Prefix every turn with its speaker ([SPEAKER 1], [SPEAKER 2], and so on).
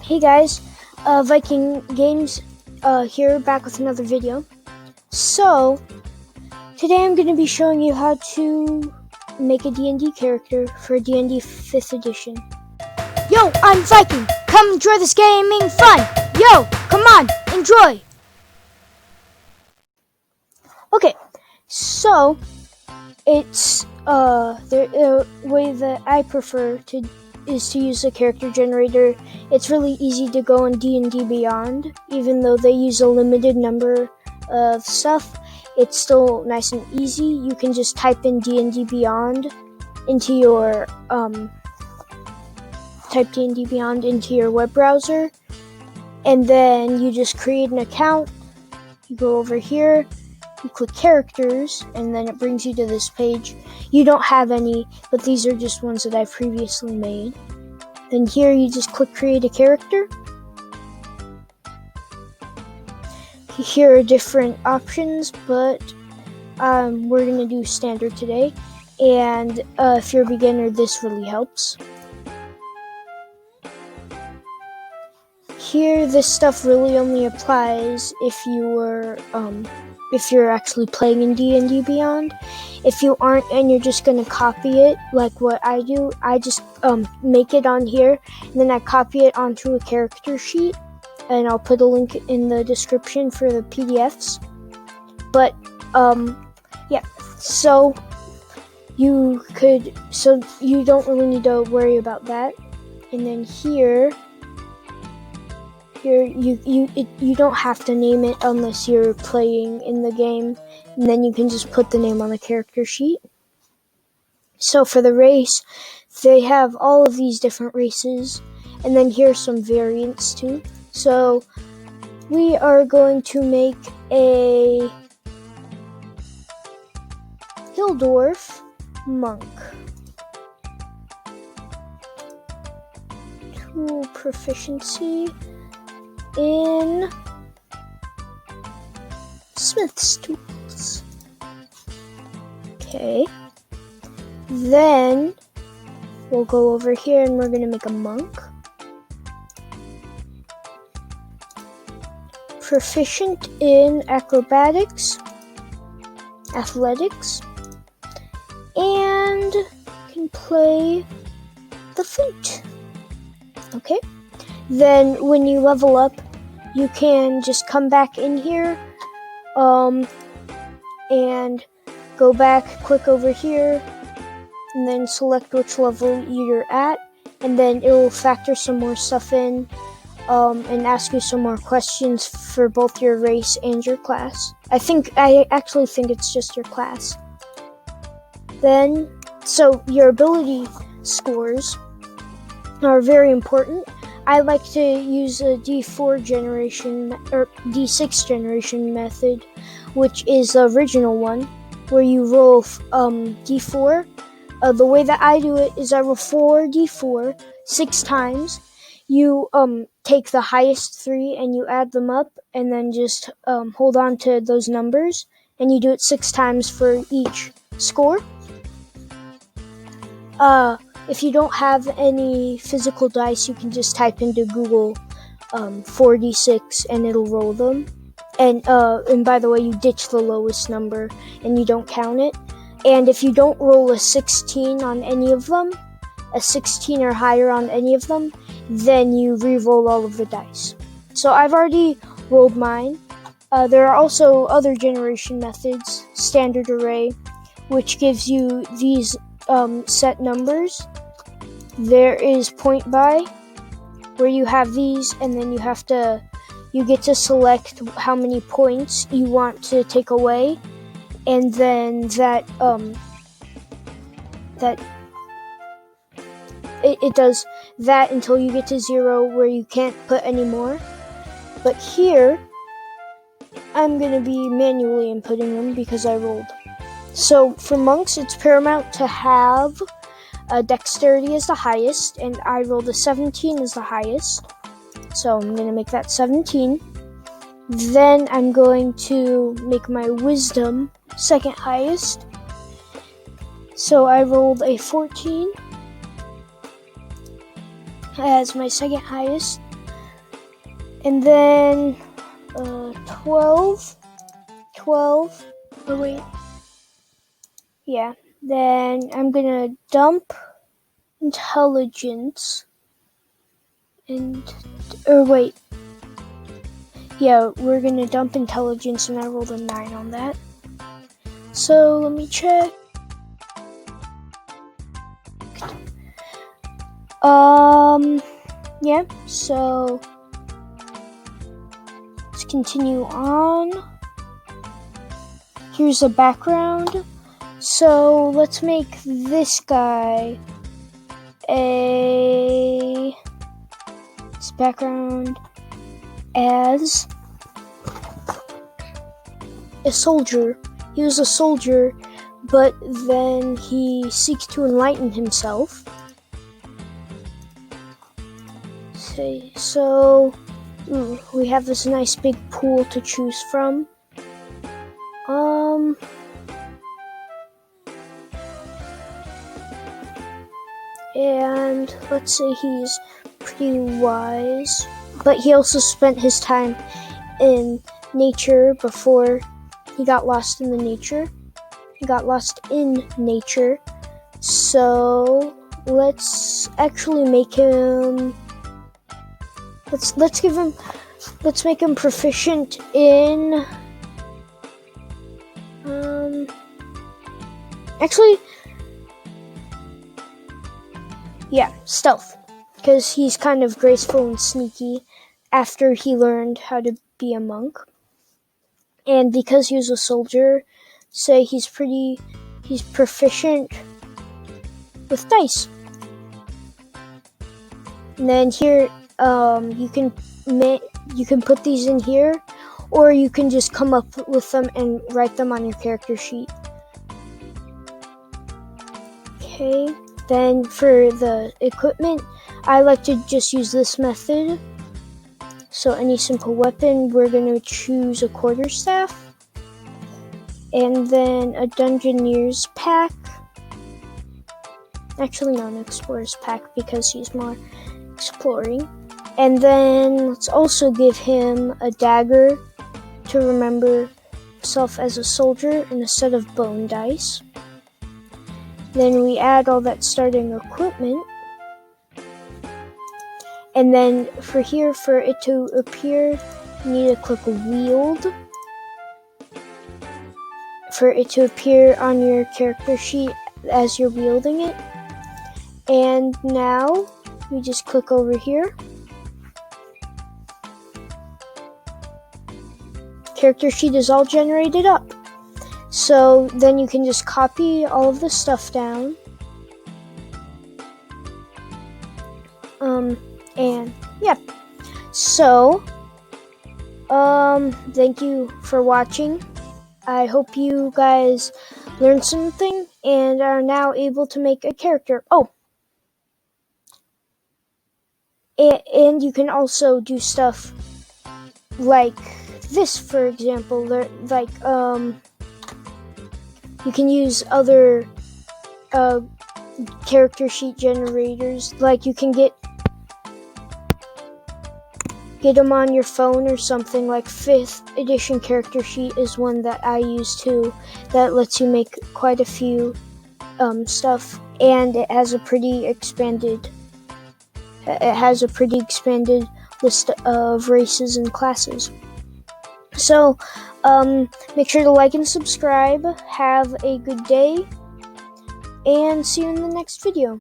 [SPEAKER 1] Hey guys, Viking Games here, back with another video. So, today I'm going to be showing you how to make a D&D character for D&D 5th edition. Yo, I'm Viking! Come enjoy this gaming fun! Yo, come on, enjoy! Okay, so, it's, the way that I prefer to is to use a character generator. It's really easy to go in D&D Beyond, even though they use a limited number of stuff. It's still nice and easy. You can just type in D&D Beyond into your type D&D Beyond into your web browser, and then you just create an account. You go over here, you click characters, and then it brings you to this page. You don't have any, but these are just ones that I've previously made. Then here you just click create a character. Here are different options, but we're going to do standard today. And if you're a beginner, this really helps. Here, this stuff really only applies if you're actually playing in D&D Beyond. If you aren't and you're just going to copy it, like what I do, I just make it on here, and then I copy it onto a character sheet, and I'll put a link in the description for the PDFs. But, yeah, so you don't really need to worry about that. And then here you don't have to name it unless you're playing in the game, and then you can just put the name on the character sheet. So for the race, they have all of these different races, and then here's some variants too. So we are going to make a Hildorf monk. Tool proficiency in Smith's tools. Okay. Then we'll go over here and we're going to make a monk. Proficient in acrobatics, athletics, and can play the flute. Okay. Then when you level up, you can just come back in here and go back, click over here, and then select which level you're at, and then it will factor some more stuff in and ask you some more questions for both your race and your class. I actually think it's just your class. Then, so your ability scores are very important. I like to use a D4 generation or D6 generation method, which is the original one, where you roll D4. The way that I do it is I roll 4d4 6 times. You take the highest 3 and you add them up, and then just hold on to those numbers, and you do it 6 times for each score. If you don't have any physical dice, you can just type into Google 4d6 and it'll roll them. And by the way, you ditch the lowest number and you don't count it. And if you don't roll a 16 on any of them, a 16 or higher on any of them, then you re-roll all of the dice. So I've already rolled mine. There are also other generation methods, standard array, which gives you these set numbers. There is point by, where you have these, and then you get to select how many points you want to take away, and then it does that until you get to 0, where you can't put any more. But here, I'm going to be manually inputting them because I rolled. So for monks, it's paramount to have dexterity as the highest, and I rolled a 17 as the highest. So I'm going to make that 17. Then I'm going to make my wisdom second highest. So I rolled a 14 as my second highest. And then 12. Oh wait. Yeah. Then I'm gonna dump intelligence. Wait. Yeah, we're gonna dump intelligence, and I rolled a 9 on that. So let me check. Yeah, so let's continue on. Here's a background. So let's make this guy this background as a soldier. He was a soldier, but then he seeks to enlighten himself. So we have this nice big pool to choose from. And let's say he's pretty wise, but he also spent his time in nature before he got lost in the nature. He got lost in nature. So let's actually make him let's make him proficient in stealth, because he's kind of graceful and sneaky after he learned how to be a monk. And because he was a soldier, say he's proficient with dice. And then here you can put these in here, or you can just come up with them and write them on your character sheet. Okay, then for the equipment, I like to just use this method. So any simple weapon, we're going to choose a quarterstaff, and then a Dungeoneer's pack. Actually, no, an Explorer's pack, because he's more exploring. And then let's also give him a dagger to remember himself as a soldier, and a set of bone dice. Then we add all that starting equipment. And then for here, for it to appear, you need to click wield. For it to appear on your character sheet as you're wielding it. And now we just click over here. Character sheet is all generated up. So then you can just copy all of the stuff down. And yeah. So, thank you for watching. I hope you guys learned something and are now able to make a character. Oh! And you can also do stuff like this, for example. Like, you can use other character sheet generators. Like, you can get them on your phone or something. Like 5th edition character sheet is one that I use too, that lets you make quite a few stuff, and it has a pretty expanded list of races and classes. So make sure to like and subscribe. Have a good day, and see you in the next video.